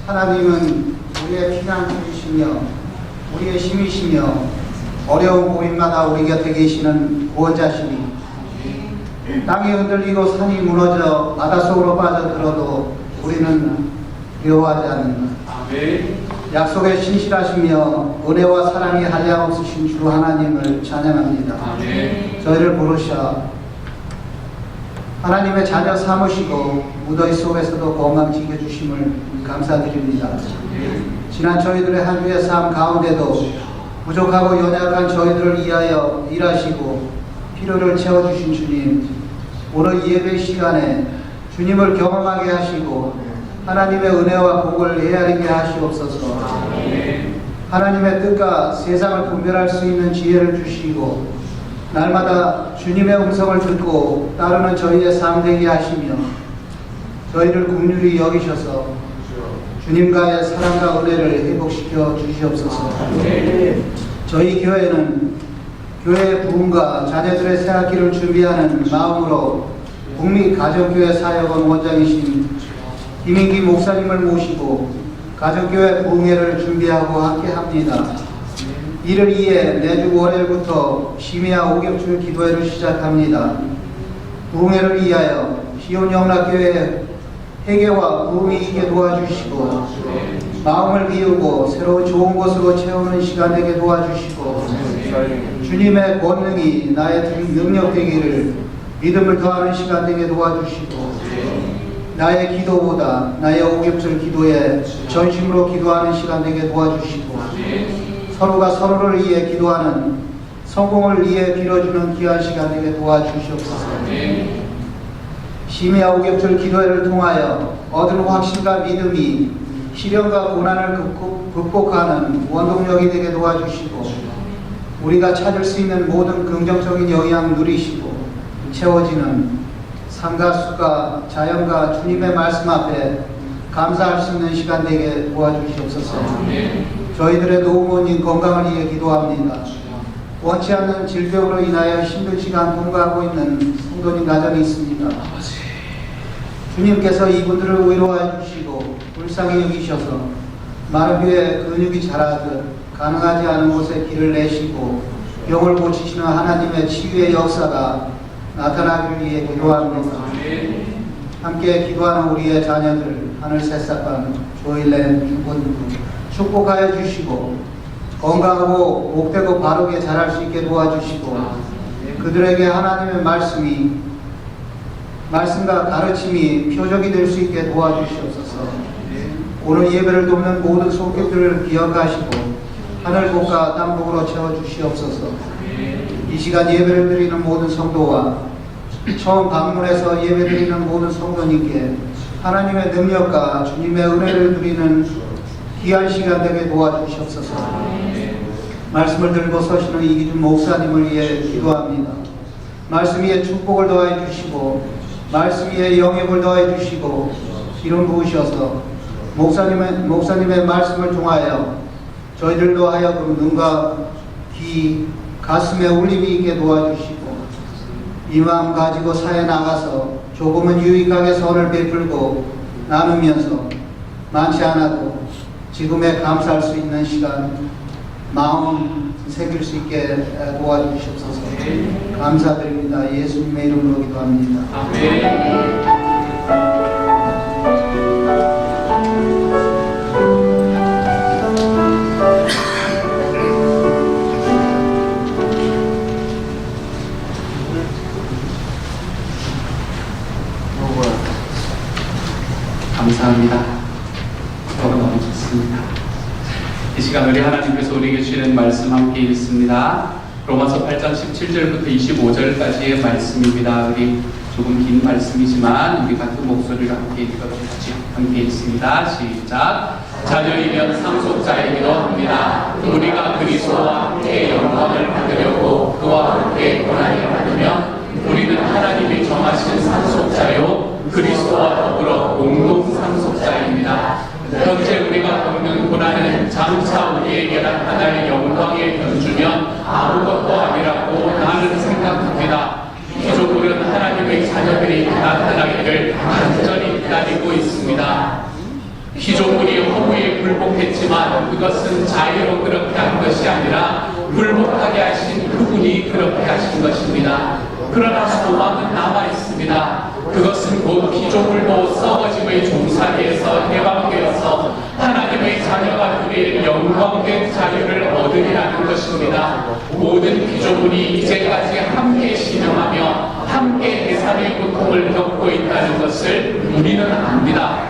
하나님은 우리의 피난처이시며 우리의 힘이시며 어려운 고민마다 우리 곁에 계시는 구원자시니 땅이 흔들리고 산이 무너져 바닷속으로 빠져들어도 우리는 두려워하지 않는다. 약속에 신실하시며 은혜와 사랑이 한량없으신 주 하나님을 찬양합니다. 저희를 부르셔 하나님의 자녀 삼으시고 무더위 속에서도 건강 지켜주심을 감사드립니다. 지난 저희들의 한 주의 삶 가운데도 부족하고 연약한 저희들을 위하여 일하시고 필요를 채워주신 주님, 오늘 예배 시간에 주님을 경험하게 하시고 하나님의 은혜와 복을 헤아리게 하시옵소서. 하나님의 뜻과 세상을 분별할 수 있는 지혜를 주시고 날마다 주님의 음성을 듣고 따르는 저희의 삶 되게 하시며 저희를 긍휼히 여기셔서 주님과의 사랑과 은혜를 회복시켜 주시옵소서. 저희 교회는 교회의 부흥과 자녀들의 새학기를 준비하는 마음으로 국립가정교회 사역원 원장이신 김인기 목사님을 모시고 가정교회 부흥회를 준비하고 함께합니다. 이를 위해 매주 월요일부터 심야 오겹줄 기도회를 시작합니다. 부흥회를 위하여 시온영락교회 회개와 부흥이 있게 도와주시고 마음을 비우고 새로운 좋은 것으로 채우는 시간 되게 도와주시고 주님의 권능이 나의 능력 되기를 믿음을 더하는 시간 되게 도와주시고 나의 기도보다 나의 오겹줄 기도에 전심으로 기도하는 시간 되게 도와주시고 서로가 서로를 위해 기도하는 성공을 위해 빌어주는 귀한 시간 되게 도와주시옵소서. 심야 오겹줄 기도회를 통하여 얻은 확신과 믿음이 시련과 고난을 극복하는 원동력이 되게 도와주시고 우리가 찾을 수 있는 모든 긍정적인 영향 누리시고 채워지는 삶과 수가 자연과 주님의 말씀 앞에 감사할 수 있는 시간 되게 도와주시옵소서. 저희들의 노부모님 건강을 위해 기도합니다. 원치 않는 질병으로 인하여 힘든 시간 통과하고 있는 성도님 가정이 있습니다. 주님께서 이분들을 위로해 주시고 불쌍히 여기셔서 마른 위에 근육이 자라듯 가능하지 않은 곳에 길을 내시고 병을 고치시는 하나님의 치유의 역사가 나타나기를 위해 기도합니다. 함께 기도하는 우리의 자녀들 하늘 새싹간 조일렘 중본부 축복하여 주시고 건강하고 복되고 바르게 자랄 수 있게 도와주시고 그들에게 하나님의 말씀과 가르침이 표적이 될 수 있게 도와주시옵소서. 오늘 예배를 돕는 모든 손길들을 기억하시고 하늘복과 땅복으로 채워주시옵소서. 이 시간 예배를 드리는 모든 성도와 처음 방문해서 예배드리는 모든 성도님께 하나님의 능력과 주님의 은혜를 누리는 귀한 시간 되게 도와주시옵소서. 말씀을 들고 서시는 이기준 목사님을 위해 기도합니다. 말씀 위에 축복을 더해 주시고 말씀 위에 영역을 더해 주시고 기름 부으셔서 목사님의 말씀을 통하여 저희들도 하여금 눈과 귀, 가슴에 울림이 있게 도와주시고 이 마음 가지고 사회 나가서 조금은 유익하게 선을 베풀고 나누면서 많지 않아도 지금에 감사할 수 있는 시간 마음 새길 수 있게 도와주시옵소서. 감사드립니다. 예수님의 이름으로 기도합니다. 아멘. 감사합니다. 너무 좋습니다. 이 시간 우리 하나님께서 우리에게 주시는 말씀 함께 읽습니다. 로마서 8장 17절부터 25절까지의 말씀입니다. 우리 조금 긴 말씀이지만 우리 같은 목소리로 함께 읽어보죠. 함께 읽습니다. 시작. 자녀이면 상속자이기도 합니다. 우리가 그리스도와 함께 영광을 받으려고 그와 함께 고난을 받으면 우리는 하나님이 정하신 상속자요 그리스도와 더불어 공동 상속자입니다. 현재 우리가 겪는 고난은 장차 우리에게 나타날 영광의 견주면 아무것도 아니라고 나는 생각합니다. 기존으로는 하나님의 자녀들이 나타나기를 간절히 기다리고 있습니다. 피조물이 굴복했지만 그것은 자유로 그렇게 한 것이 아니라 굴복하게 하신 그분이 그렇게 하신 것입니다. 그러나 소망은 남아있습니다. 그것은 곧 피조물도 썩어짐의 종살이에서 해방되어서 하나님의 자녀가 그의 영광된 자유를 얻으리라는 것입니다. 모든 피조물이 이제까지 함께 신앙하며 함께 해산의 고통을 겪고 있다는 것을 우리는 압니다.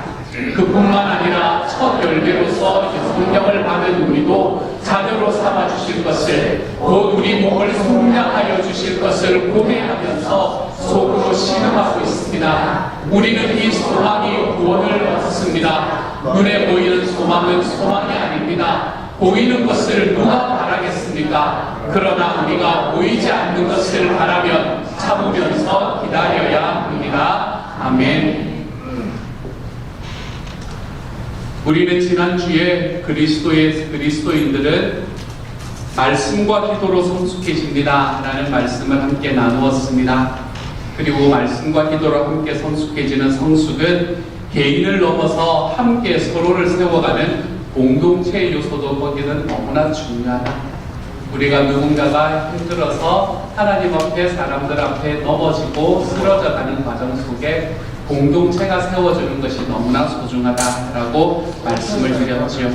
그뿐만 아니라 첫 열매로서 성령을 받은 우리도 자녀로 삼아 주실 것을, 곧 우리 몸을 속량하여 주실 것을 고대하면서 속으로 신음하고 있습니다. 우리는 이 소망이 구원을 얻습니다. 눈에 보이는 소망은 소망이 아닙니다. 보이는 것을 누가 바라겠습니까? 그러나 우리가 보이지 않는 것을 바라면 참으면서 기다려야 합니다. 아멘. 우리는 지난주에 그리스도인들은 말씀과 기도로 성숙해집니다 라는 말씀을 함께 나누었습니다. 그리고 말씀과 기도로 함께 성숙해지는 성숙은 개인을 넘어서 함께 서로를 세워가는 공동체의 요소도 거기는 너무나 중요하다. 우리가 누군가가 힘들어서 하나님 앞에 사람들 앞에 넘어지고 쓰러져가는 과정 속에 공동체가 세워주는 것이 너무나 소중하다라고 말씀을 드렸지요.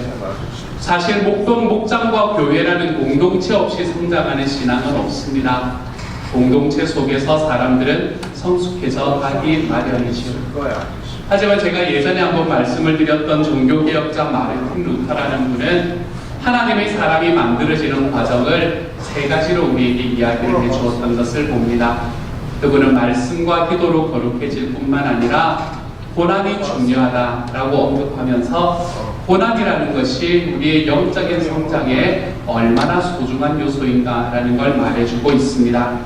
사실 목동 목장과 교회라는 공동체 없이 성장하는 신앙은 없습니다. 공동체 속에서 사람들은 성숙해져 가기 마련이지요. 하지만 제가 예전에 한번 말씀을 드렸던 종교개혁자 마르틴 루터라는 분은 하나님의 사람이 만들어지는 과정을 세 가지로 우리에게 이야기를 해주었던 것을 봅니다. 그분은 말씀과 기도로 거룩해질 뿐만 아니라 고난이 중요하다라고 언급하면서 고난이라는 것이 우리의 영적인 성장에 얼마나 소중한 요소인가라는 걸 말해주고 있습니다.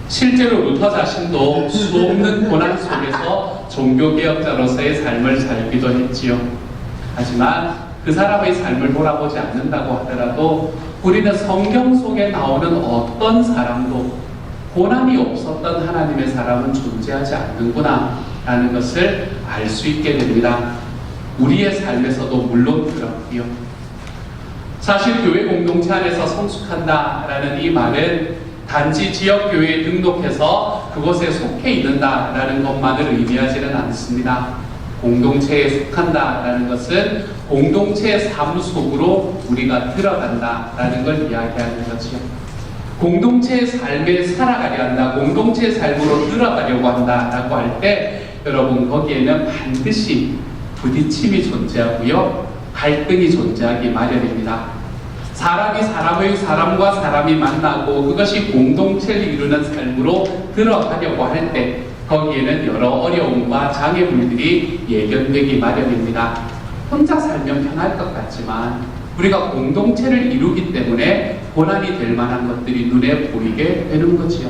실제로 루터 자신도 수없는 고난 속에서 종교개혁자로서의 삶을 살기도 했지요. 하지만 그 사람의 삶을 돌아보지 않는다고 하더라도 우리는 성경 속에 나오는 어떤 사람도 고난이 없었던 하나님의 사람은 존재하지 않는구나 라는 것을 알 수 있게 됩니다. 우리의 삶에서도 물론 그렇고요. 사실 교회 공동체 안에서 성숙한다 라는 이 말은 단지 지역교회에 등록해서 그곳에 속해 있는다 라는 것만을 의미하지는 않습니다. 공동체에 속한다 라는 것은 공동체의 삶 속으로 우리가 들어간다 라는 걸 이야기하는 거지요. 공동체의 삶에 살아가려 한다, 공동체의 삶으로 들어가려고 한다라고 할 때 여러분 거기에는 반드시 부딪힘이 존재하고요, 갈등이 존재하기 마련입니다. 사람과 사람이 만나고 그것이 공동체를 이루는 삶으로 들어가려고 할 때 거기에는 여러 어려움과 장애물들이 예견되기 마련입니다. 혼자 살면 편할 것 같지만 우리가 공동체를 이루기 때문에 고난이 될 만한 것들이 눈에 보이게 되는 거지요.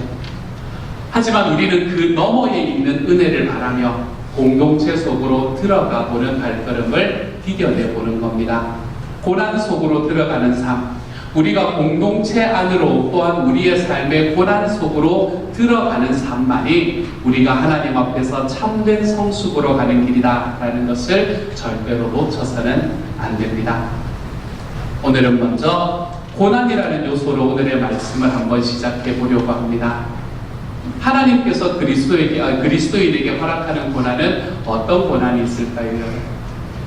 하지만 우리는 그 너머에 있는 은혜를 바라며 공동체 속으로 들어가 보는 발걸음을 디뎌내 보는 겁니다. 고난 속으로 들어가는 삶, 우리가 공동체 안으로 또한 우리의 삶의 고난 속으로 들어가는 삶만이 우리가 하나님 앞에서 참된 성숙으로 가는 길이다 라는 것을 절대로 놓쳐서는 안 됩니다. 오늘은 먼저 고난이라는 요소로 오늘의 말씀을 한번 시작해 보려고 합니다. 하나님께서 그리스도인에게 허락하는 고난은 어떤 고난이 있을까요?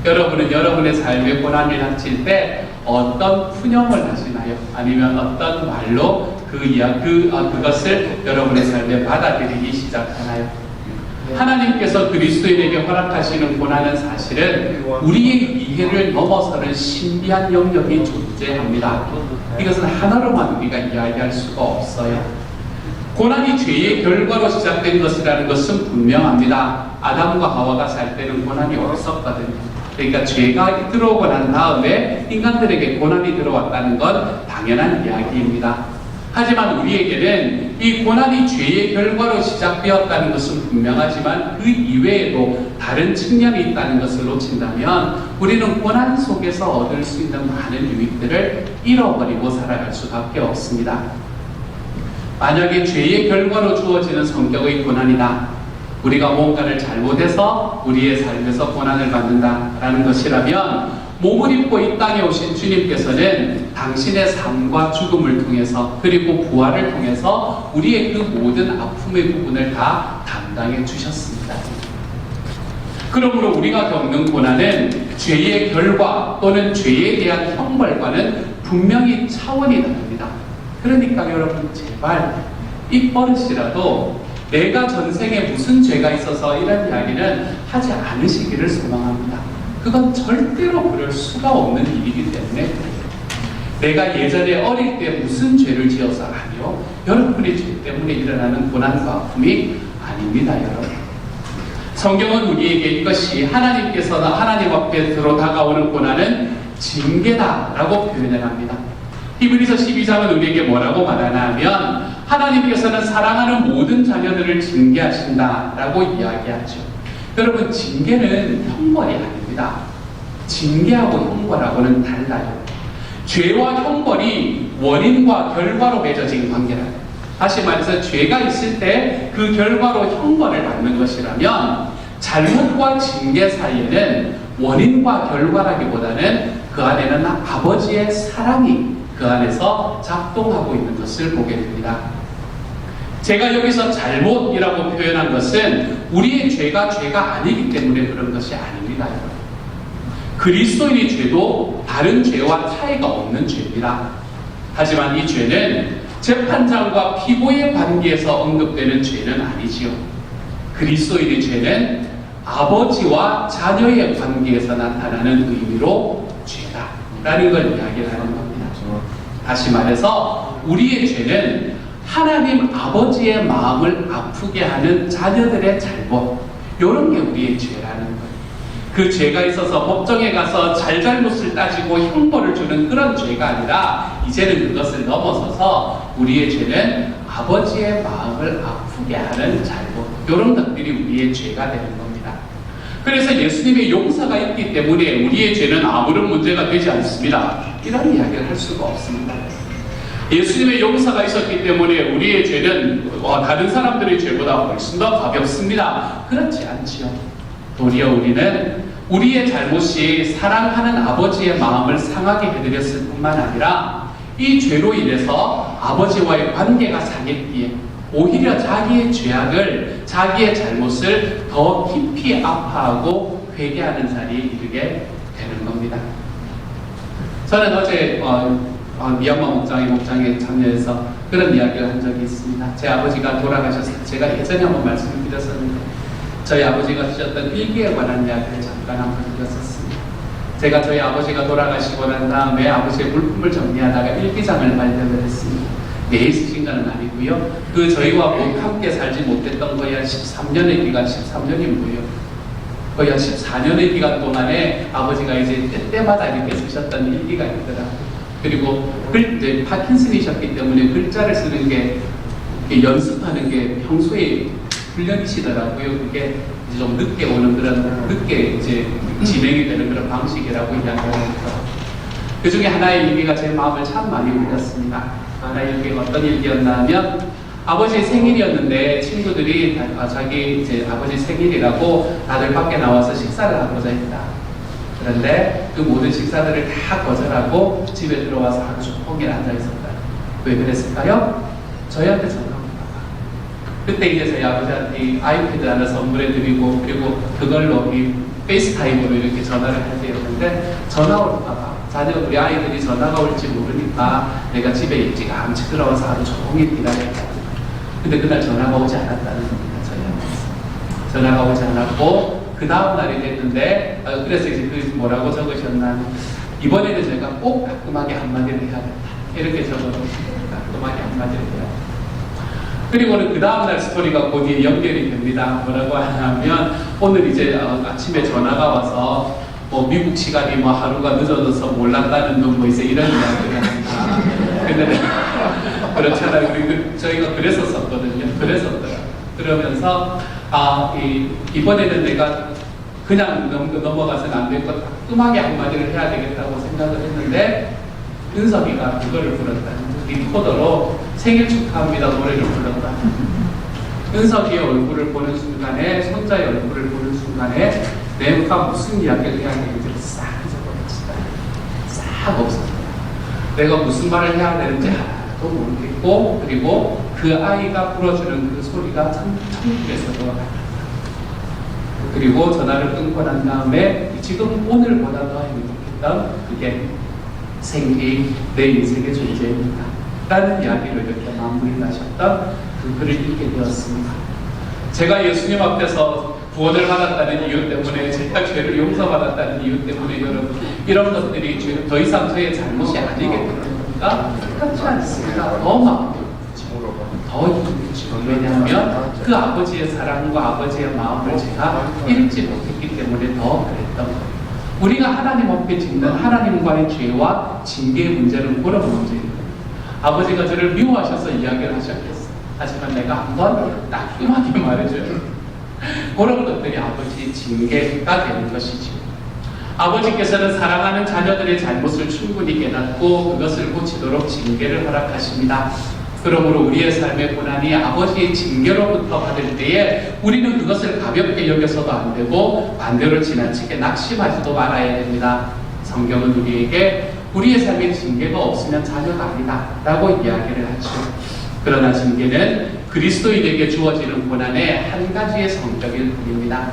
여러분은 여러분의 삶에 고난을 닥칠 때 어떤 푸념을 하시나요? 아니면 어떤 말로 그것을 여러분의 삶에 받아들이기 시작하나요? 하나님께서 그리스도인에게 허락하시는 고난은 사실은 우리의 이해를 넘어서는 신비한 영역이 존재합니다. 이것은 하나로만 우리가 이야기할 수가 없어요. 고난이 죄의 결과로 시작된 것이라는 것은 분명합니다. 아담과 하와가 살 때는 고난이 없었거든요. 그러니까 죄가 들어오고 난 다음에 인간들에게 고난이 들어왔다는 건 당연한 이야기입니다. 하지만 우리에게는 이 고난이 죄의 결과로 시작되었다는 것은 분명하지만 그 이외에도 다른 측면이 있다는 것을 놓친다면 우리는 고난 속에서 얻을 수 있는 많은 유익들을 잃어버리고 살아갈 수밖에 없습니다. 만약에 죄의 결과로 주어지는 성격의 고난이다, 우리가 뭔가를 잘못해서 우리의 삶에서 고난을 받는다라는 것이라면 몸을 입고 이 땅에 오신 주님께서는 당신의 삶과 죽음을 통해서 그리고 부활을 통해서 우리의 그 모든 아픔의 부분을 다 담당해 주셨습니다. 그러므로 우리가 겪는 고난은 죄의 결과 또는 죄에 대한 형벌과는 분명히 차원이 다릅니다. 그러니까 여러분 제발 이 버릇이라도 내가 전생에 무슨 죄가 있어서 이런 이야기는 하지 않으시기를 소망합니다. 그건 절대로 그럴 수가 없는 일이기 때문에 그래요. 내가 예전에 어릴 때 무슨 죄를 지어서 아니요. 여러분의 죄 때문에 일어나는 고난과 아픔이 아닙니다, 여러분. 성경은 우리에게 이것이 하나님께서는 하나님 앞에 들어 다가오는 고난은 징계다라고 표현을 합니다. 히브리서 12장은 우리에게 뭐라고 말하나 하면 하나님께서는 사랑하는 모든 자녀들을 징계하신다라고 이야기하죠. 여러분, 징계는 형벌이 아닙니다. 징계하고 형벌하고는 달라요. 죄와 형벌이 원인과 결과로 맺어진 관계라요. 다시 말해서 죄가 있을 때 그 결과로 형벌을 받는 것이라면 잘못과 징계 사이에는 원인과 결과라기보다는 그 안에는 아버지의 사랑이 그 안에서 작동하고 있는 것을 보게 됩니다. 제가 여기서 잘못이라고 표현한 것은 우리의 죄가 아니기 때문에 그런 것이 아닙니다. 그리스도인의 죄도 다른 죄와 차이가 없는 죄입니다. 하지만 이 죄는 재판장과 피고의 관계에서 언급되는 죄는 아니지요. 그리스도인의 죄는 아버지와 자녀의 관계에서 나타나는 의미로 죄다라는 걸 이야기하는 겁니다. 다시 말해서 우리의 죄는 하나님 아버지의 마음을 아프게 하는 자녀들의 잘못, 이런 게 우리의 죄라는 거예요. 그 죄가 있어서 법정에 가서 잘잘못을 따지고 형벌을 주는 그런 죄가 아니라 이제는 그것을 넘어서서 우리의 죄는 아버지의 마음을 아프게 하는 잘못, 이런 것들이 우리의 죄가 되는 겁니다. 그래서 예수님의 용서가 있기 때문에 우리의 죄는 아무런 문제가 되지 않습니다. 이런 이야기를 할 수가 없습니다. 예수님의 용서가 있었기 때문에 우리의 죄는 다른 사람들의 죄보다 훨씬 더 가볍습니다. 그렇지 않지요. 도리어 우리는 우리의 잘못이 사랑하는 아버지의 마음을 상하게 해드렸을 뿐만 아니라 이 죄로 인해서 아버지와의 관계가 상했기에 오히려 자기의 죄악을, 자기의 잘못을 더 깊이 아파하고 회개하는 자리에 이르게 되는 겁니다. 저는 어제 미얀마 목장에 참여해서 그런 이야기를 한 적이 있습니다. 제 아버지가 돌아가셔서 제가 예전에 한번 말씀을 드렸었는데 저희 아버지가 쓰셨던 일기에 관한 이야기를 잠깐 한번 드렸었습니다. 제가 저희 아버지가 돌아가시고 난 다음에 아버지의 물품을 정리하다가 일기장을 발견을 했습니다. 매일 쓰신 건 아니고요. 그 저희와 함께 살지 못했던 거의 한 13년의 기간, 13년이 뭐예요? 거의 한 14년의 기간 동안에 아버지가 이제 때마다 이렇게 쓰셨던 일기가 있더라고요. 그리고 이제 파킨슨이셨기 때문에 글자를 쓰는 게 연습하는 게 평소에 훈련이시더라고요. 그게 이제 좀 늦게 오는 그런 늦게 이제 진행이 되는 그런 방식이라고 이야기하니까 그 중에 하나의 일기가 제 마음을 참 많이 울렸습니다. 하나의 일기가 어떤 일기였나 하면 아버지 생일이었는데 친구들이 자기 이제 아버지 생일이라고 다들 밖에 나와서 식사를 하고자 했다. 그런데 그 모든 식사들을 다 거절하고 집에 들어와서 하루 종일 앉아 있었다. 왜 그랬을까요? 저희한테 전화 온 거다. 그때 이제 저희 아버지한테 아이패드 하나 선물해드리고 그리고 그걸로 이 페이스타임으로 이렇게 전화를 할 때였는데 전화 올까봐 자녀 우리 아이들이 전화가 올지 모르니까 내가 집에 일찌감치 들어와서 하루 종일 기다렸다. 근데 그날 전화가 오지 않았다는 겁니다. 저희한테 전화가 오지 않았고 그 다음 날이 됐는데 그래서 이제 그 뭐라고 적으셨나 이번에는 제가 꼭 깔끔하게 한마디를 해야겠다 이렇게 적어놓으셨습니다. 깔끔하게 한마디를 해야 그리고는 그 다음날 스토리가 곧 연결이 됩니다. 뭐라고 하냐면 오늘 이제 아침에 전화가 와서 뭐 미국 시간이 뭐 하루가 늦어져서 몰랐다는 둥 뭐 이제 이런 이야기를 합니다. 근데 그렇잖아요. 우리 저희가 그랬었거든요. 그러면서 이번에는 내가 그냥 넘어가서는 안 될 것 깔끔하게 한마디를 해야 되겠다고 생각을 했는데 은석이가 그거를 불렀다. 리코더로 생일 축하합니다 노래를 불렀다. 은석이의 얼굴을 보는 순간에 손자의 얼굴을 보는 순간에 내가 무슨 이야기를 해야 되는지를 싹 잊어버렸다. 내가 무슨 말을 해야 되는지 하나도 모르겠고, 그리고 그 아이가 불어주는 그 소리가 참 천국에서도 같다. 그리고 전화를 끊고 난 다음에 지금 오늘보다 더 행복했던 그게 내 인생의 존재입니다 라는 이야기를 이렇게 마무리를 하셨던 그 글을 읽게 되었습니다. 제가 예수님 앞에서 구원을 받았다는 이유 때문에, 제가 죄를 용서받았다는 이유 때문에 여러분 이런 것들이 더 이상 저의 잘못이 아니겠습니까? 그렇지 않습니다. 더 힘들죠. 왜냐하면 그 아버지의 사랑과 아버지의 마음을 제가 읽지 못했기 때문에 더 그랬던 거예요. 우리가 하나님 앞에 짓는 하나님과의 죄와 징계의 문제는 그런 문제입니다. 아버지가 저를 미워하셔서 이야기를 하셨겠어요. 하지만 내가 한번 따끔하게 말해줘요. 그런 것들이 아버지의 징계가 되는 것이죠. 아버지께서는 사랑하는 자녀들의 잘못을 충분히 깨닫고 그것을 고치도록 징계를 허락하십니다. 그러므로 우리의 삶의 고난이 아버지의 징계로부터 받을 때에 우리는 그것을 가볍게 여겨서도 안 되고 반대로 지나치게 낙심하지도 말아야 됩니다. 성경은 우리에게 우리의 삶에 징계가 없으면 자녀가 아니다 라고 이야기를 하죠. 그러나 징계는 그리스도인에게 주어지는 고난의 한 가지의 성격일 뿐입니다.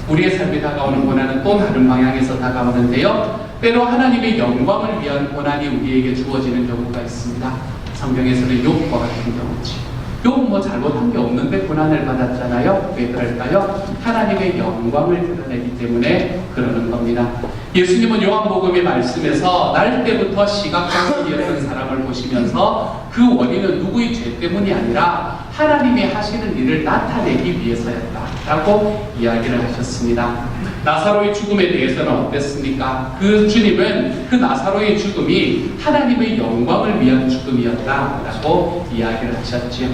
우리의 삶에 다가오는 고난은 또 다른 방향에서 다가오는데요, 때로 하나님의 영광을 위한 고난이 우리에게 주어지는 경우가 있습니다. 성경에서는 욥과 같은 경우지. 욥은 뭐 잘못한 게 없는데 고난을 받았잖아요. 왜 그럴까요? 하나님의 영광을 드러내기 때문에 그러는 겁니다. 예수님은 요한복음의 말씀에서 날 때부터 시각장애였던 사람을 보시면서 그 원인은 누구의 죄 때문이 아니라 하나님이 하시는 일을 나타내기 위해서였다라고 이야기를 하셨습니다. 나사로의 죽음에 대해서는 어땠습니까? 그 주님은 그 나사로의 죽음이 하나님의 영광을 위한 죽음이었다라고 이야기를 하셨지요.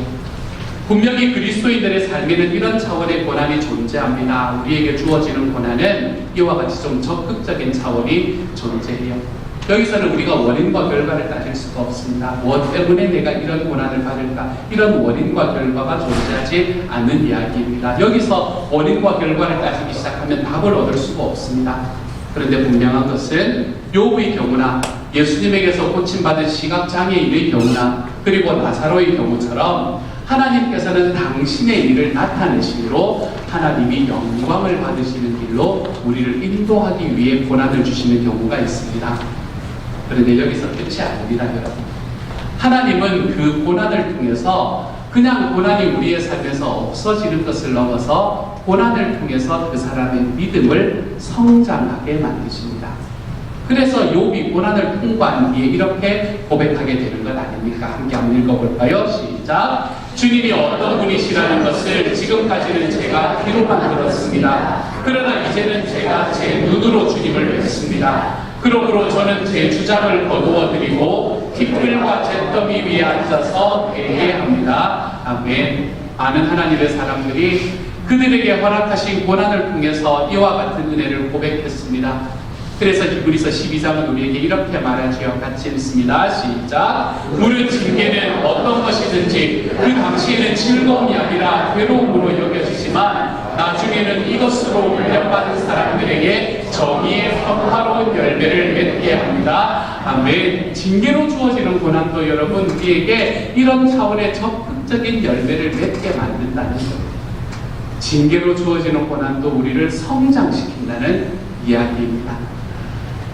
분명히 그리스도인들의 삶에는 이런 차원의 고난이 존재합니다. 우리에게 주어지는 고난은 이와 같이 좀 적극적인 차원이 존재해요. 여기서는 우리가 원인과 결과를 따질 수가 없습니다. 무엇 때문에 내가 이런 고난을 받을까? 이런 원인과 결과가 존재하지 않는 이야기입니다. 여기서 원인과 결과를 따지기 시작하면 답을 얻을 수가 없습니다. 그런데 분명한 것은 욥의 경우나 예수님에게서 고침받은 시각장애인의 경우나 그리고 나사로의 경우처럼 하나님께서는 당신의 일을 나타내심으로 하나님이 영광을 받으시는 길로 우리를 인도하기 위해 고난을 주시는 경우가 있습니다. 그런데 여기서 끝이 아닙니다, 여러분. 하나님은 그 고난을 통해서 그냥 고난이 우리의 삶에서 없어지는 것을 넘어서 고난을 통해서 그 사람의 믿음을 성장하게 만드십니다. 그래서 욥이 고난을 통과한 뒤에 이렇게 고백하게 되는 것 아닙니까? 함께 한번 읽어볼까요? 시작! 주님이 어떤 분이시라는 것을 지금까지는 제가 귀로만 들었습니다. 그러나 이제는 제가 제 눈으로 주님을 뵙습니다. 그러므로 저는 제 주장을 거두어 드리고 깃불과 잿더미 위에 앉아서 회개합니다. 아멘. 많은 하나님의 사람들이 그들에게 허락하신 고난을 통해서 이와 같은 은혜를 고백했습니다. 그래서 히브리서 12장은 우리에게 이렇게 말하지요. 같이 읽습니다. 시작. 무릇 징계는 어떤 것이든지 그 당시에는 즐거움이 아니라 괴로움으로 여겨지지만 나중에는 이것으로 훈련받은 사람들에게 정의의 평화로운 열매를 맺게 합니다. 아멘. 징계로 주어지는 고난도 여러분 우리에게 이런 차원의 적극적인 열매를 맺게 만든다는 겁니다. 징계로 주어지는 고난도 우리를 성장시킨다는 이야기입니다.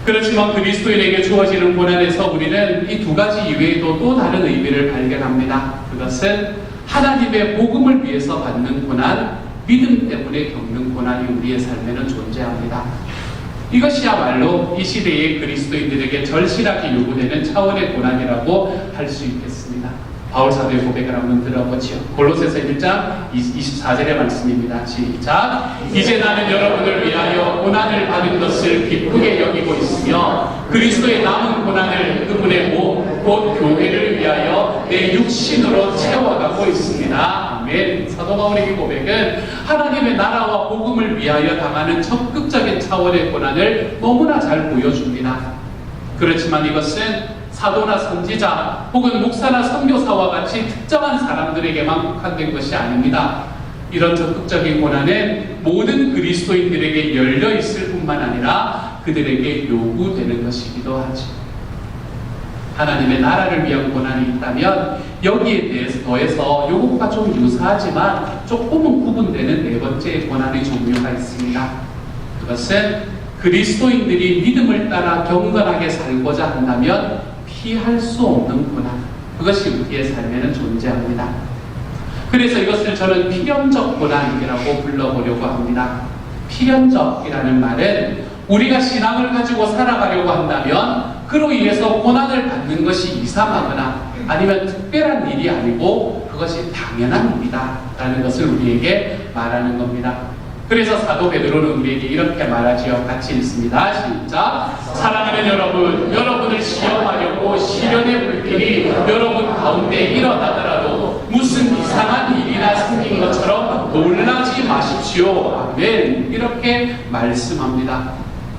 그렇지만 그리스도인에게 주어지는 고난에서 우리는 이 두 가지 이외에도 또 다른 의미를 발견합니다. 그것은 하나님의 복음을 위해서 받는 고난, 믿음 때문에 겪는 고난이 우리의 삶에는 존재합니다. 이것이야말로 이 시대의 그리스도인들에게 절실하게 요구되는 차원의 고난이라고 할 수 있겠습니다. 바울 사도의 고백을 한번 들어보지요. 골로새서 1장 24절의 말씀입니다. 시작. 이제 나는 여러분을 위하여 고난을 받은 것을 기쁘게 여기고 있으며 그리스도의 남은 고난을 그분의 몸, 곧 교회를 위하여 내 육신으로 채워가고 있습니다. 아멘. 사도 바울의 고백은 하나님의 나라와 복음을 위하여 당하는 적극적인 차원의 고난을 너무나 잘 보여줍니다. 그렇지만 이것은 사도나 선지자 혹은 목사나 선교사와 같이 특정한 사람들에게만 국한된 것이 아닙니다. 이런 적극적인 고난은 모든 그리스도인들에게 열려 있을 뿐만 아니라 그들에게 요구되는 것이기도 하죠. 하나님의 나라를 위한 고난이 있다면 여기에 대해서 더해서 요것과 좀 유사하지만 조금은 구분되는 네 번째 고난의 종류가 있습니다. 그것은 그리스도인들이 믿음을 따라 경건하게 살고자 한다면 피할 수 없는 고난, 그것이 우리의 삶에는 존재합니다. 그래서 이것을 저는 필연적 고난이라고 불러보려고 합니다. 필연적이라는 말은 우리가 신앙을 가지고 살아가려고 한다면 그로 인해서 고난을 받는 것이 이상하거나 아니면 특별한 일이 아니고 그것이 당연한 일이다 라는 것을 우리에게 말하는 겁니다. 그래서 사도 베드로는 우리에게 이렇게 말하지요. 같이 읽습니다. 시작. 사랑하는 여러분, 여러분을 시험하려고 시련의 불길이 여러분 가운데 일어나더라도 무슨 이상한 일이나 생긴 것처럼 놀라지 마십시오. 아멘. 이렇게 말씀합니다.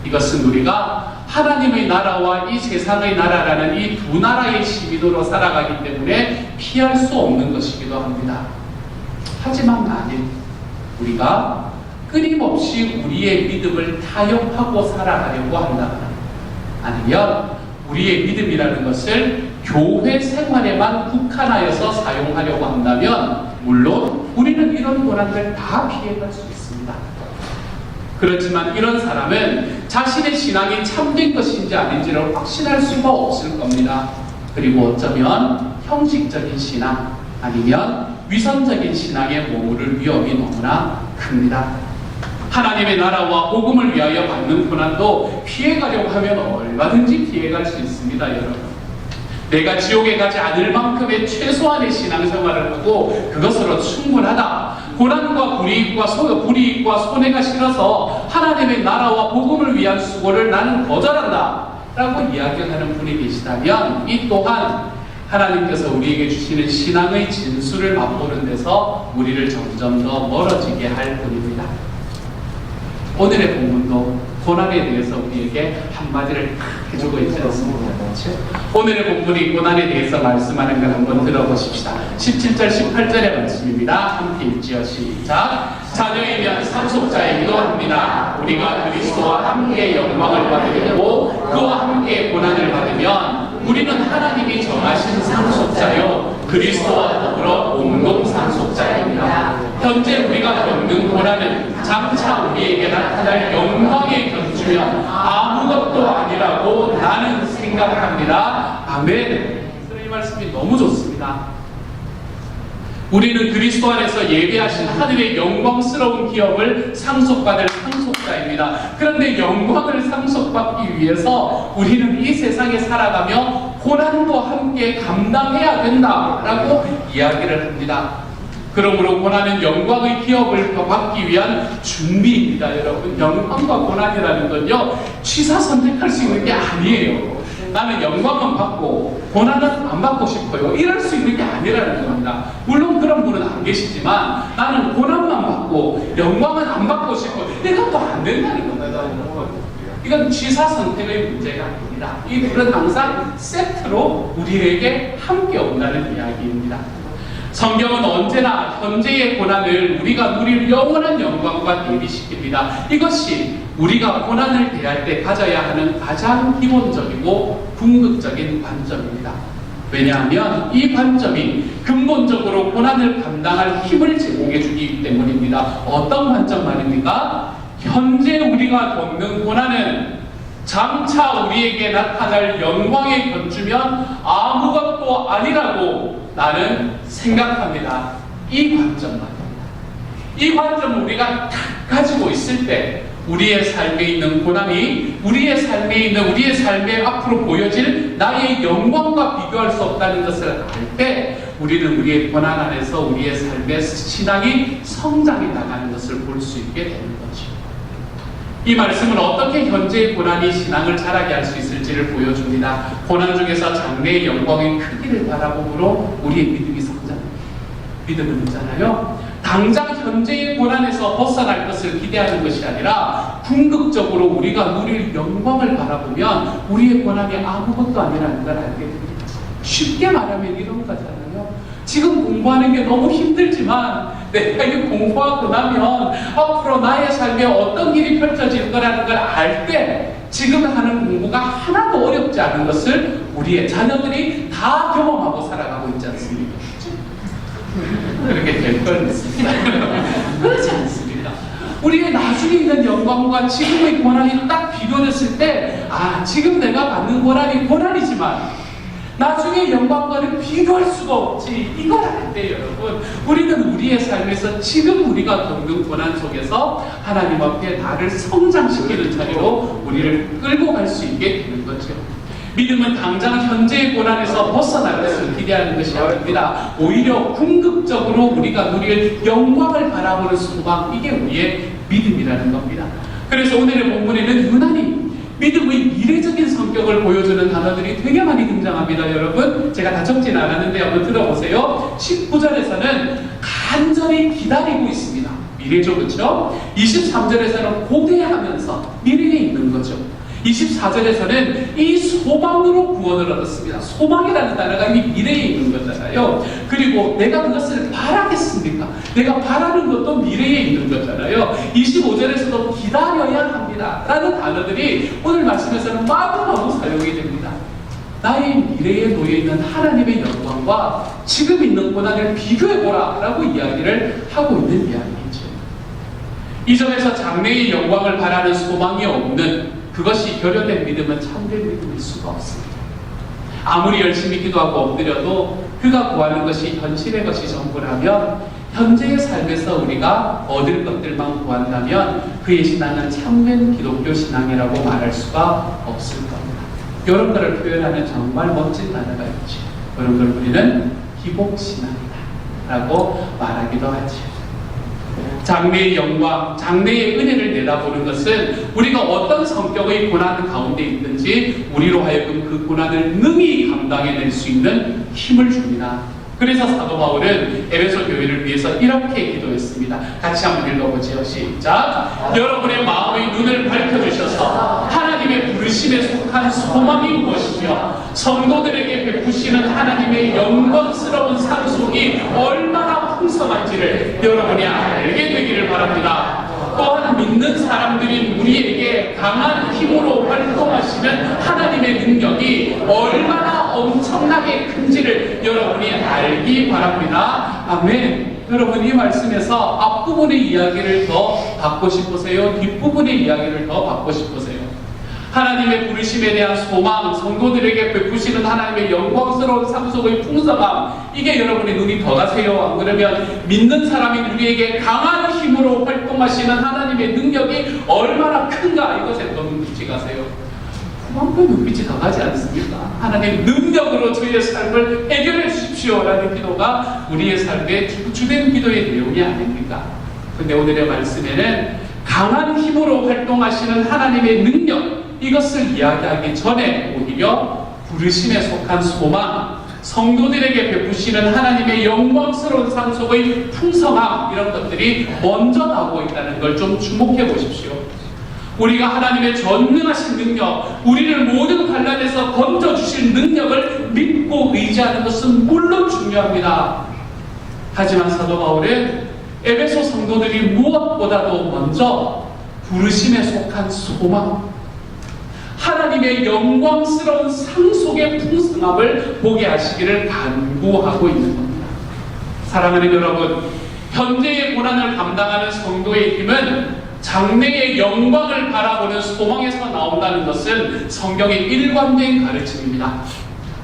이것은 우리가 하나님의 나라와 이 세상의 나라라는 이 두 나라의 시민으로 살아가기 때문에 피할 수 없는 것이기도 합니다. 하지만 만일 우리가 끊임없이 우리의 믿음을 타협하고 살아가려고 한다거나 아니면 우리의 믿음이라는 것을 교회 생활에만 국한하여서 사용하려고 한다면 물론 우리는 이런 고난들 다 피해갈 수 있습니다. 그렇지만 이런 사람은 자신의 신앙이 참된 것인지 아닌지를 확신할 수가 없을 겁니다. 그리고 어쩌면 형식적인 신앙 아니면 위선적인 신앙에 머무를 위험이 너무나 큽니다. 하나님의 나라와 복음을 위하여 받는 고난도 피해가려고 하면 얼마든지 피해갈 수 있습니다, 여러분. 내가 지옥에 가지 않을 만큼의 최소한의 신앙생활을 하고 그것으로 충분하다. 고난과 불이익과 손해가 싫어서 하나님의 나라와 복음을 위한 수고를 나는 거절한다 라고 이야기하는 분이 계시다면 이 또한 하나님께서 우리에게 주시는 신앙의 진수를 맛보는 데서 우리를 점점 더 멀어지게 할 뿐입니다. 오늘의 본문도 고난에 대해서 우리에게 한마디를 해주고 있지 않습니까? 오늘의 본문이 고난에 대해서 말씀하는 걸 한번 들어보십시다. 17절 18절의 말씀입니다. 함께 읽지요. 시작. 자녀이면 상속자이기도 합니다. 우리가 그리스도와 함께 영광을 받으려고 그와 함께 고난을 받으면 우리는 하나님이 정하신 상속자요 그리스도와 더불어 공동 상속자입니다. 현재 우리가 겪는 고난은 장차 우리에게 나타날 영광의 견주면 아무것도 아니라고 나는 생각합니다. 아멘. 이 말씀이 너무 좋습니다. 우리는 그리스도 안에서 예배하신 하늘의 영광스러운 기업을 상속받을 상속자입니다. 그런데 영광을 상속받기 위해서 우리는 이 세상에 살아가며 고난도 함께 감당해야 된다라고 이야기를 합니다. 그러므로 고난은 영광의 기업을 받기 위한 준비입니다. 여러분, 영광과 고난이라는 건요 취사 선택할 수 있는 게 아니에요. 나는 영광은 받고 고난은 안 받고 싶어요. 이럴 수 있는 게 아니라는 겁니다. 물론 그런 분은 안 계시지만 나는 고난만 받고 영광은 안 받고 싶어. 이것도 안 된다는 겁니다. 이건 취사 선택의 문제가 아닙니다. 이 둘은 항상 세트로 우리에게 함께 온다는 이야기입니다. 성경은 언제나 현재의 고난을 우리가 누릴 영원한 영광과 대비시킵니다. 이것이 우리가 고난을 대할 때 가져야 하는 가장 기본적이고 궁극적인 관점입니다. 왜냐하면 이 관점이 근본적으로 고난을 감당할 힘을 제공해 주기 때문입니다. 어떤 관점 말입니까? 현재 우리가 겪는 고난은 장차 우리에게 나타날 영광에 견주면 아무것도 아니라고 나는 생각합니다. 이 관점 말입니다. 이 관점을 우리가 딱 가지고 있을 때 우리의 삶에 있는 고난이 우리의 삶에 앞으로 보여질 나의 영광과 비교할 수 없다는 것을 알 때 우리는 우리의 고난 안에서 우리의 삶의 신앙이 성장해 나가는 것을 볼 수 있게 되는 거죠. 이 말씀은 어떻게 현재의 고난이 신앙을 자라게 할 수 있을지를 보여줍니다. 고난 중에서 장래의 영광의 크기를 바라봄으로 우리의 믿음이 성장합니다. 믿음은 있잖아요. 당장 현재의 고난에서 벗어날 것을 기대하는 것이 아니라 궁극적으로 우리가 누릴 영광을 바라보면 우리의 고난이 아무것도 아니라는 걸 알게 됩니다. 쉽게 말하면 이런 거잖아요. 지금 공부하는 게 너무 힘들지만 내가 이 공부하고 나면 앞으로 나의 삶에 어떤 일이 펼쳐질 거라는 걸 알 때 지금 하는 공부가 하나도 어렵지 않은 것을 우리의 자녀들이 다 경험하고 살아가고 있지 않습니까? 그렇게 될 걸 믿습니다. 그렇지 않습니다. 우리의 나중에 있는 영광과 지금의 고난이 딱 비교됐을 때, 지금 내가 받는 고난이 고난이지만 나중에 영광과는 비교할 수가 없지. 이걸 알 때 여러분, 우리는 우리의 삶에서 지금 우리가 겪는 고난 속에서 하나님 앞에 나를 성장시키는 자리로 우리를 끌고 갈 수 있게 되는 거죠. 믿음은 당장 현재의 고난에서 벗어날 것을 기대하는 것이 아닙니다. 오히려 궁극적으로 우리가 누릴 영광을 바라보는 소망, 이게 우리의 믿음이라는 겁니다. 그래서 오늘의 본문에는 유난히 믿음의 미래적인 성격을 보여주는 단어들이 되게 많이 등장합니다. 여러분, 제가 다 적진 않았는데 한번 들어보세요. 19절에서는 간절히 기다리고 있습니다. 미래죠, 그렇죠? 23절에서는 고대하면서 미래에 있는 거죠. 24절에서는 이 소망으로 구원을 얻었습니다. 소망이라는 단어가 이미 미래에 있는 거잖아요. 그리고 내가 그것을 바라겠습니까? 내가 바라는 것도 미래에 있는 거잖아요. 25절에서도 기다려야 합니다 라는 단어들이 오늘 말씀에서는 마구마구 사용이 됩니다. 나의 미래에 놓여있는 하나님의 영광과 지금 있는 고난을 비교해보라 라고 이야기를 하고 있는 이야기이죠. 이 점에서 장래의 영광을 바라는 소망이 없는, 그것이 결여된 믿음은 참된 믿음일 수가 없습니다. 아무리 열심히 기도하고 엎드려도 그가 구하는 것이 현실의 것이 전부라면, 현재의 삶에서 우리가 얻을 것들만 구한다면 그의 신앙은 참된 기독교 신앙이라고 말할 수가 없을 겁니다. 이런 것을 표현하는 정말 멋진 단어가 있죠. 이런 걸 우리는 기복신앙이다 라고 말하기도 하죠. 장래의 영광, 장래의 은혜를 내다보는 것은 우리가 어떤 성격의 고난 가운데 있든지 우리로 하여금 그 고난을 능히 감당해낼 수 있는 힘을 줍니다. 그래서 사도 바울은 에베소 교회를 위해서 이렇게 기도했습니다. 같이 한번 읽어보죠. 시작. 여러분의 마음의 눈을 밝혀주셔서 하나님의 부르심에 속한 소망이 무엇이며 성도들에게 베푸시는 하나님의 영광스러운 상속이 얼마나 풍성한지를 여러분이 알게 되기를 바랍니다. 또한 믿는 사람들인 우리에게 강한 힘으로 활동하시는 하나님의 능력이 얼마나 엄청나게 큰지를 여러분이 알기 바랍니다. 아멘. 여러분, 이 말씀에서 앞부분의 이야기를 더 받고 싶으세요? 뒷부분의 이야기를 더 받고 싶으세요? 하나님의 부르심에 대한 소망, 성도들에게 베푸시는 하나님의 영광스러운 상속의 풍성함, 이게 여러분의 눈이 더 가세요? 안 그러면 믿는 사람인 우리에게 강한 힘으로 활동하시는 하나님의 능력이 얼마나 큰가, 이것에 더 눈빛이 가세요? 그만큼 눈빛이 더 가지 않습니까? 하나님 능력으로 저희의 삶을 해결해 주십시오 라는 기도가 우리의 삶의 주된 기도의 내용이 아닙니까? 근데 오늘의 말씀에는 강한 힘으로 활동하시는 하나님의 능력, 이것을 이야기하기 전에 오히려 부르심에 속한 소망, 성도들에게 베푸시는 하나님의 영광스러운 상속의 풍성함, 이런 것들이 먼저 나오고 있다는 걸 좀 주목해 보십시오. 우리가 하나님의 전능하신 능력, 우리를 모든 환난에서 건져주실 능력을 믿고 의지하는 것은 물론 중요합니다. 하지만 사도 바울은 에베소 성도들이 무엇보다도 먼저 부르심에 속한 소망, 하나님의 영광스러운 상속의 풍성함을 보게 하시기를 간구하고 있는 겁니다. 사랑하는 여러분, 현재의 고난을 감당하는 성도의 힘은 장래의 영광을 바라보는 소망에서 나온다는 것은 성경의 일관된 가르침입니다.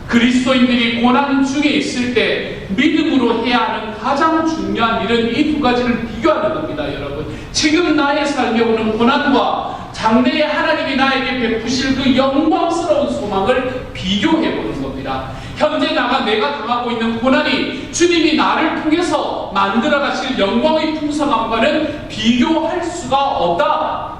그리스도인들이 고난 중에 있을 때 믿음으로 해야 하는 가장 중요한 일은 이 두 가지를 비교하는 겁니다. 여러분, 지금 나의 삶에 오는 고난과 장래에 하나님이 나에게 베푸실 그 영광스러운 소망을 비교해 보는 겁니다. 현재 내가 당하고 있는 고난이 주님이 나를 통해서 만들어 가실 영광의 풍성함과는 비교할 수가 없다.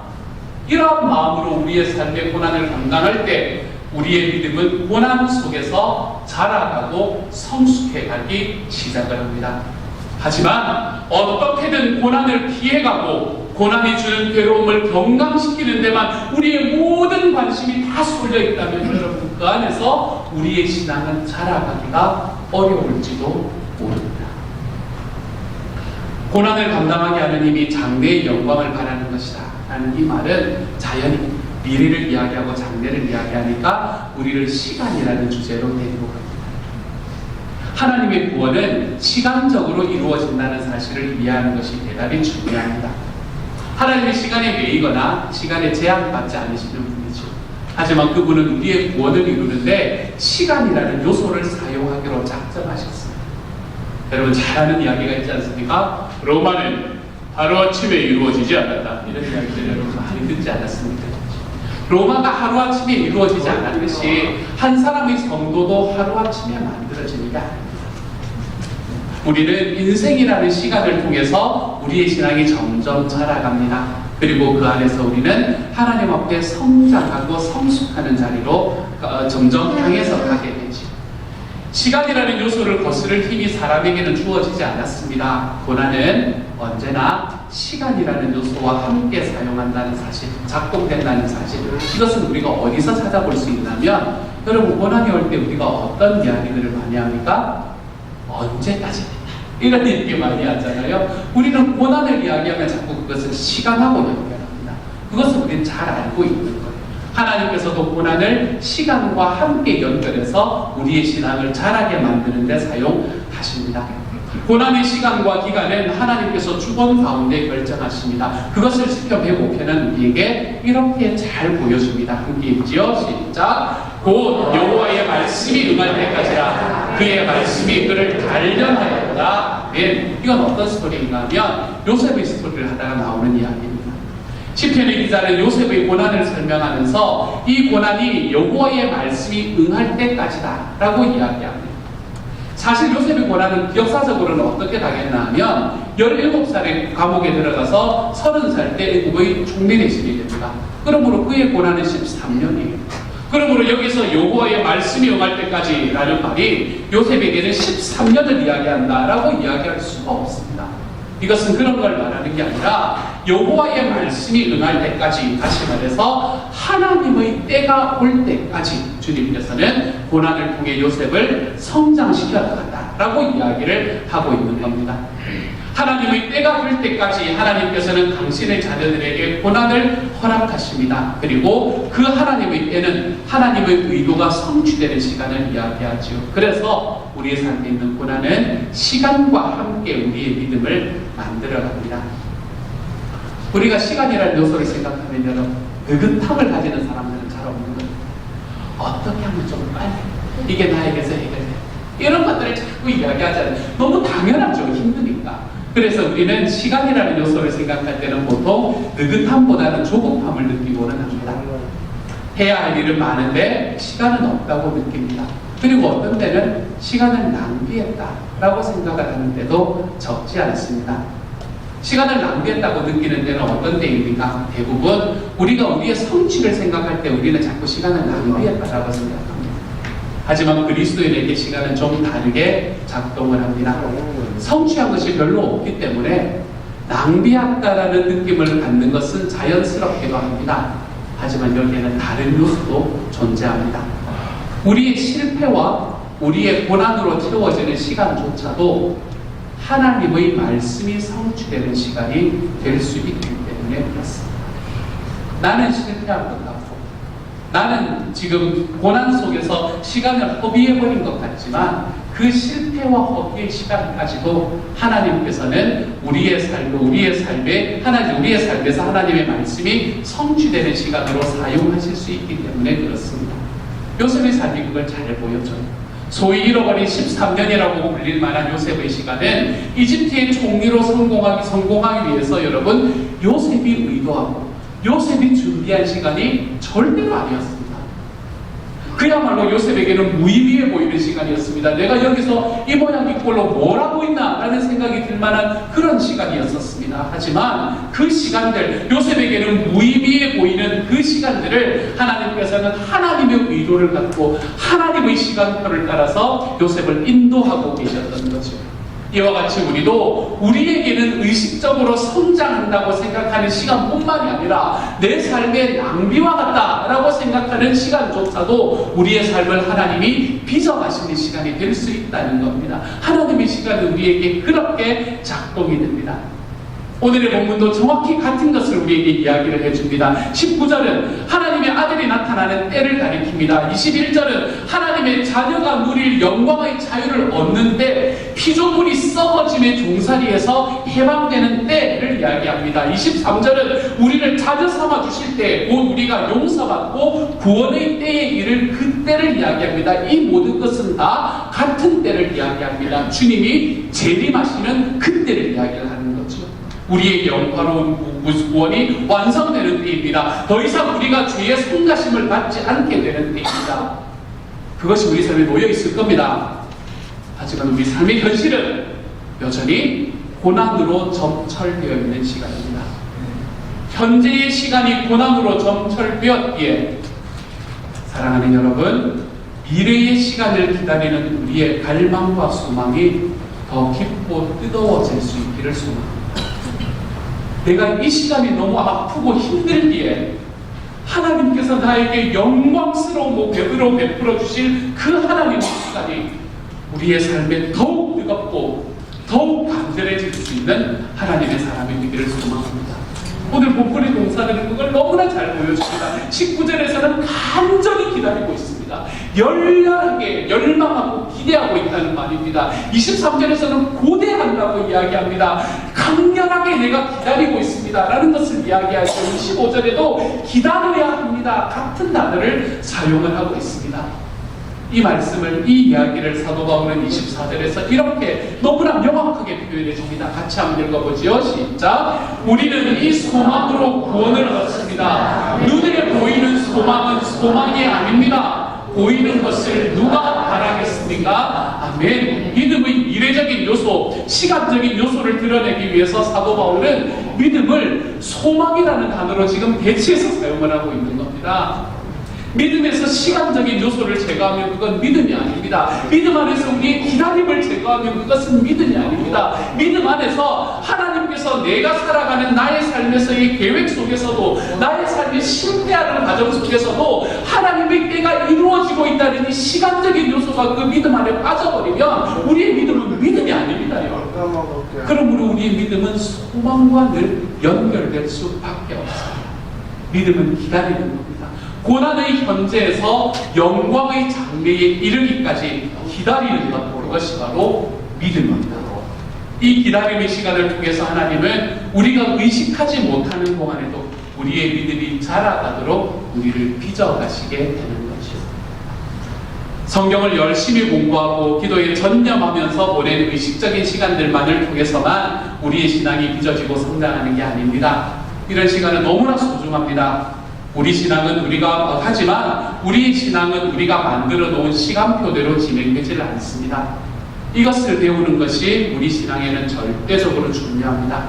이런 마음으로 우리의 삶의 고난을 감당할 때 우리의 믿음은 고난 속에서 자라가고 성숙해가기 시작을 합니다. 하지만 어떻게든 고난을 피해가고 고난이 주는 괴로움을 경감시키는 데만 우리의 모든 관심이 다 쏠려 있다면 여러분, 그 안에서 우리의 신앙은 자라가기가 어려울지도 모릅니다. 고난을 감당하게 하는 힘이 장래의 영광을 바라는 것이다 라는 이 말은 자연히 미래를 이야기하고 장래를 이야기하니까 우리를 시간이라는 주제로 데리고 갑니다. 하나님의 구원은 시간적으로 이루어진다는 사실을 이해하는 것이 대단히 중요합니다. 하나님의 시간에 매이거나 시간에 제한받지 않으시는 분이죠. 하지만 그분은 우리의 구원을 이루는데 시간이라는 요소를 사용하기로 작정하셨습니다. 여러분 잘 아는 이야기가 있지 않습니까? 로마는 하루아침에 이루어지지 않았다. 이런 이야기를 여러분 많이 듣지 않았습니까? 로마가 하루아침에 이루어지지 않았듯이 한 사람의 성도도 하루아침에 만들어지는 게 아닙니다. 우리는 인생이라는 시간을 통해서 우리의 신앙이 점점 자라갑니다. 그리고 그 안에서 우리는 하나님 앞에 성장하고 성숙하는 자리로 점점 향해서 가게 되지. 시간이라는 요소를 거스를 힘이 사람에게는 주어지지 않았습니다. 고난은 언제나 시간이라는 요소와 함께 사용한다는 사실, 작동된다는 사실, 이것은 우리가 어디서 찾아볼 수 있냐면, 여러분 고난이 올 때 우리가 어떤 이야기들을 많이 합니까? 언제까지? 이런 얘기 많이 하잖아요. 우리는 고난을 이야기하면 자꾸 그것을 시간하고 연결합니다. 그것을 우리는 잘 알고 있는 거예요. 하나님께서도 고난을 시간과 함께 연결해서 우리의 신앙을 자라게 만드는 데 사용하십니다. 고난의 시간과 기간은 하나님께서 주권 가운데 결정하십니다. 그것을 시편 105편은 우리에게 이렇게 잘 보여줍니다. 함께 읽지요. 시작. 곧 여호와의 말씀이 응할 때까지라 그의 말씀이 그를 단련하였다. 아멘. 이건 어떤 스토리인가 하면 요셉의 스토리를 하다가 나오는 이야기입니다. 시편의 기자는 요셉의 고난을 설명하면서 이 고난이 여호와의 말씀이 응할 때까지다 라고 이야기합니다. 사실 요셉의 고난은 역사적으로는 어떻게 당했나 하면 17살에 감옥에 들어가서 30살 때 애굽의 총리 대신이 됩니다. 그러므로 그의 고난은 13년이에요. 그러므로 여기서 여호와의 말씀이 응할 때까지 라는 말이 요셉에게는 13년을 이야기한다라고 이야기할 수가 없습니다. 이것은 그런 걸 말하는 게 아니라 여호와의 말씀이 응할 때까지, 다시 말해서 하나님의 때가 올 때까지 주님께서는 고난을 통해 요셉을 성장시켜 나간다라고 이야기를 하고 있는 겁니다. 하나님의 때가 될 때까지 하나님께서는 당신의 자녀들에게 고난을 허락하십니다. 그리고 그 하나님의 때는 하나님의 의도가 성취되는 시간을 이야기하죠. 그래서 우리의 삶에 있는 고난은 시간과 함께 우리의 믿음을 만들어갑니다. 우리가 시간이라는 요소를 생각하면 여러분, 느긋함을 가지는 사람들은 잘 없는 거예요. 어떻게 하면 좀 빨리 이게 나에게서 해결돼, 이런 것들을 자꾸 이야기하잖아요. 너무 당연하죠. 힘드니까. 그래서 우리는 시간이라는 요소를 생각할 때는 보통 느긋함보다는 조급함을 느끼고는 합니다. 해야 할 일은 많은데 시간은 없다고 느낍니다. 그리고 어떤 때는 시간을 낭비했다라고 생각을 하는데도 적지 않습니다. 시간을 낭비했다고 느끼는 때는 어떤 때입니까? 대부분 우리가 우리의 성취를 생각할 때 우리는 자꾸 시간을 낭비했다라고 생각합니다. 하지만 그리스도인에게 시간은 좀 다르게 작동을 합니다. 성취한 것이 별로 없기 때문에 낭비했다라는 느낌을 갖는 것은 자연스럽기도 합니다. 하지만 여기에는 다른 요소도 존재합니다. 우리의 실패와 우리의 고난으로 채워지는 시간조차도 하나님의 말씀이 성취되는 시간이 될 수 있기 때문에 그렇습니다. 나는 실패한 것 같고, 나는 지금 고난 속에서 시간을 허비해버린 것 같지만 그 실패와 허비의 시간까지도 하나님께서는 우리의 삶에서 하나님의 말씀이 성취되는 시간으로 사용하실 수 있기 때문에 그렇습니다. 요셉의 삶이 그걸 잘 보여줘요. 소위 잃어버린 13년이라고 불릴 만한 요셉의 시간은 이집트의 총리로 성공하기 위해서 여러분, 요셉이 의도하고 요셉이 준비한 시간이 절대로 아니었습니다. 그야말로 요셉에게는 무의미해 보이는 시간이었습니다. 내가 여기서 이 모양 이 꼴로 뭘 하고 있나 라는 생각이 들 만한 그런 시간이었었습니다. 하지만 그 시간들, 요셉에게는 무의미해 보이는 그 시간들을 하나님께서는 하나님의 의도를 갖고 하나님의 시간표를 따라서 요셉을 인도하고 계셨던 거죠. 이와 같이 우리도 우리에게는 의식적으로 성장한다고 생각하는 시간뿐만이 아니라 내 삶의 낭비와 같다라고 생각하는 시간조차도 우리의 삶을 하나님이 빚어가시는 시간이 될 수 있다는 겁니다. 하나님의 시간은 우리에게 그렇게 작동이 됩니다. 오늘의 본문도 정확히 같은 것을 우리에게 이야기를 해줍니다. 19절은 하나님 하나님의 아들이 나타나는 때를 가리킵니다. 21절은 하나님의 자녀가 누릴 영광의 자유를 얻는데 피조물이 썩어짐의 종살이에서 해방되는 때를 이야기합니다. 23절은 우리를 자녀 삼아 주실 때, 곧 우리가 용서받고 구원의 때에 이를 그때를 이야기합니다. 이 모든 것은 다 같은 때를 이야기합니다. 주님이 재림하시는 그때를 이야기를 하는 거죠. 우리의 영화로운 구원이 완성되는 때입니다. 더 이상 우리가 죄의 성가심을 받지 않게 되는 때입니다. 그것이 우리 삶에 놓여 있을 겁니다. 하지만 우리 삶의 현실은 여전히 고난으로 점철되어 있는 시간입니다. 현재의 시간이 고난으로 점철되었기에 사랑하는 여러분, 미래의 시간을 기다리는 우리의 갈망과 소망이 더 깊고 뜨거워질 수 있기를 소망합니다. 내가 이 시간이 너무 아프고 힘들기에 하나님께서 나에게 영광스러운 배으로 베풀어 주실 그 하나님의 시간이 우리의 삶에 더욱 뜨겁고 더욱 간절해질 수 있는 하나님의 사람이 되기를 소망합니다. 오늘 본문의 동사들은 그걸 너무나 잘 보여줍니다. 19절에서는 간절히 기다리고 있습니다. 열렬하게 열망하고 기대하고 있다는 말입니다. 23절에서는 고대한다고 이야기합니다. 강렬하게 내가 기다리고 있습니다 라는 것을 이야기하죠. 25절에도 기다려야 합니다 같은 단어를 사용을 하고 있습니다. 이 말씀을, 이 이야기를 사도 바울은 24절에서 이렇게 너무나 명확하게 표현해 줍니다. 같이 한번 읽어보지요. 시작. 우리는 이 소망으로 구원을 얻습니다. 눈에 보이는 소망은 소망이 아닙니다. 보이는 것을 누가 바라겠습니까? 아멘. 믿음의 미래적인 요소, 시간적인 요소를 드러내기 위해서 사도 바울은 믿음을 소망이라는 단어로 지금 대체해서 사용을 하고 있는 겁니다. 믿음에서 시간적인 요소를 제거하면 그건 믿음이 아닙니다. 믿음 안에서 우리의 기다림을 제거하면 그것은 믿음이 아닙니다. 믿음 안에서 하나님께서 내가 살아가는 나의 삶에서의 계획 속에서도, 나의 삶의 실패하는 과정 속에서도 하나님의 때가 이루어지고 있다는 이 시간적인 요소가 그 믿음 안에 빠져버리면 우리의 믿음은 믿음이 아닙니다요. 그러므로 우리의 믿음은 소망과 늘 연결될 수밖에 없습니다. 믿음은 기다리는 겁니다. 고난의 현재에서 영광의 장래에 이르기까지 기다리는 것, 그것이 바로 믿음입니다. 이 기다림의 시간을 통해서 하나님은 우리가 의식하지 못하는 동안에도 우리의 믿음이 자라가도록 우리를 빚어가시게 되는 것이죠. 성경을 열심히 공부하고 기도에 전념하면서 보낸 의식적인 시간들만을 통해서만 우리의 신앙이 빚어지고 성장하는 게 아닙니다. 이런 시간은 너무나 소중합니다. 우리 신앙은 하지만 우리의 신앙은 우리가 만들어 놓은 시간표대로 진행되지 않습니다. 이것을 배우는 것이 우리 신앙에는 절대적으로 중요합니다.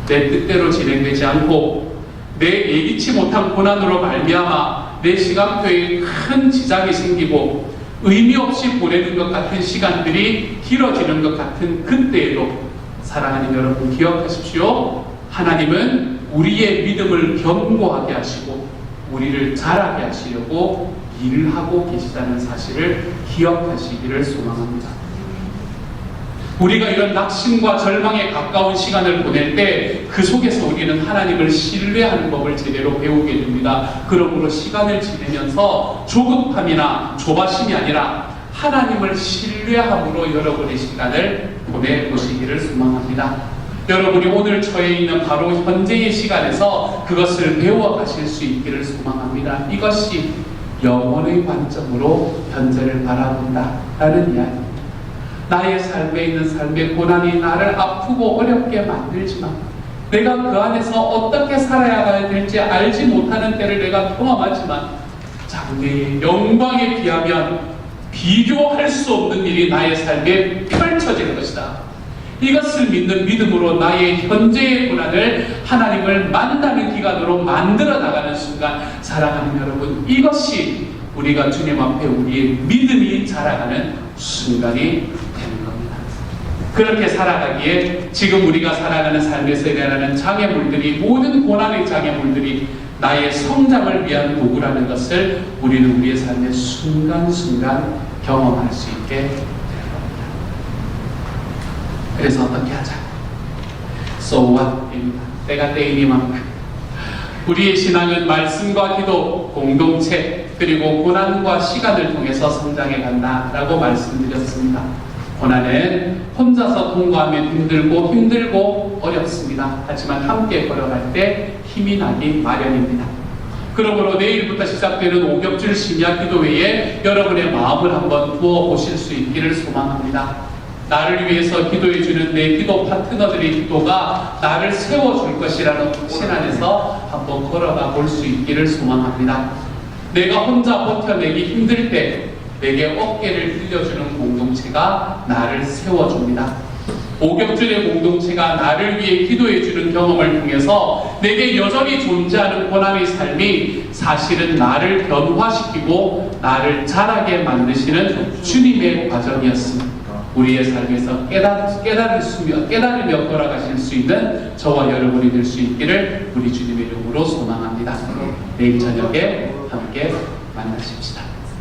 내 뜻대로 진행되지 않고 내 예기치 못한 고난으로 말미암아 내 시간표에 큰 지장이 생기고 의미 없이 보내는 것 같은 시간들이 길어지는 것 같은 그때에도 사랑하는 여러분 기억하십시오. 하나님은 우리의 믿음을 견고하게 하시고 우리를 자라게 하시려고 일을 하고 계시다는 사실을 기억하시기를 소망합니다. 우리가 이런 낙심과 절망에 가까운 시간을 보낼 때 그 속에서 우리는 하나님을 신뢰하는 법을 제대로 배우게 됩니다. 그러므로 시간을 지내면서 조급함이나 조바심이 아니라 하나님을 신뢰함으로 여러분의 시간을 보내보시기를 소망합니다. 여러분이 오늘 처해 있는 바로 현재의 시간에서 그것을 배워가실 수 있기를 소망합니다. 이것이 영혼의 관점으로 현재를 바라본다라는 이야기입니다. 나의 삶에 있는 삶의 고난이 나를 아프고 어렵게 만들지만 내가 그 안에서 어떻게 살아야 될지 알지 못하는 때를 내가 경험하지만 장래의 영광에 비하면 비교할 수 없는 일이 나의 삶에 펼쳐질 것이다. 이것을 믿는 믿음으로 나의 현재의 고난을 하나님을 만나는 기간으로 만들어 나가는 순간, 사랑하는 여러분, 이것이 우리가 주님 앞에 우리의 믿음이 자라가는 순간이 되는 겁니다. 그렇게 살아가기에 지금 우리가 살아가는 삶에서 일어나는 장애물들이, 모든 고난의 장애물들이 나의 성장을 위한 도구라는 것을 우리는 우리의 삶의 순간순간 경험할 수 있게 됩니다. 그래서 어떻게 하자? So what? 때가 때이니만큼 우리의 신앙은 말씀과 기도, 공동체, 그리고 고난과 시간을 통해서 성장해 간다라고 말씀드렸습니다. 고난은 혼자서 통과하면 힘들고 어렵습니다. 하지만 함께 걸어갈 때 힘이 나기 마련입니다. 그러므로 내일부터 시작되는 오격줄 심야 기도회에 여러분의 마음을 한번 부어 보실 수 있기를 소망합니다. 나를 위해서 기도해주는 내 기도 파트너들의 기도가 나를 세워줄 것이라는 확신 안에서 한번 걸어가 볼 수 있기를 소망합니다. 내가 혼자 버텨내기 힘들 때 내게 어깨를 빌려주는 공동체가 나를 세워줍니다. 오격줄의 공동체가 나를 위해 기도해주는 경험을 통해서 내게 여전히 존재하는 고난의 삶이 사실은 나를 변화시키고 나를 자라게 만드시는 주님의 과정이었습니다. 우리의 삶에서 깨달으며 걸어가실 수 있는 저와 여러분이 될 수 있기를 우리 주님의 이름으로 소망합니다. 내일 저녁에 함께 만나십시다.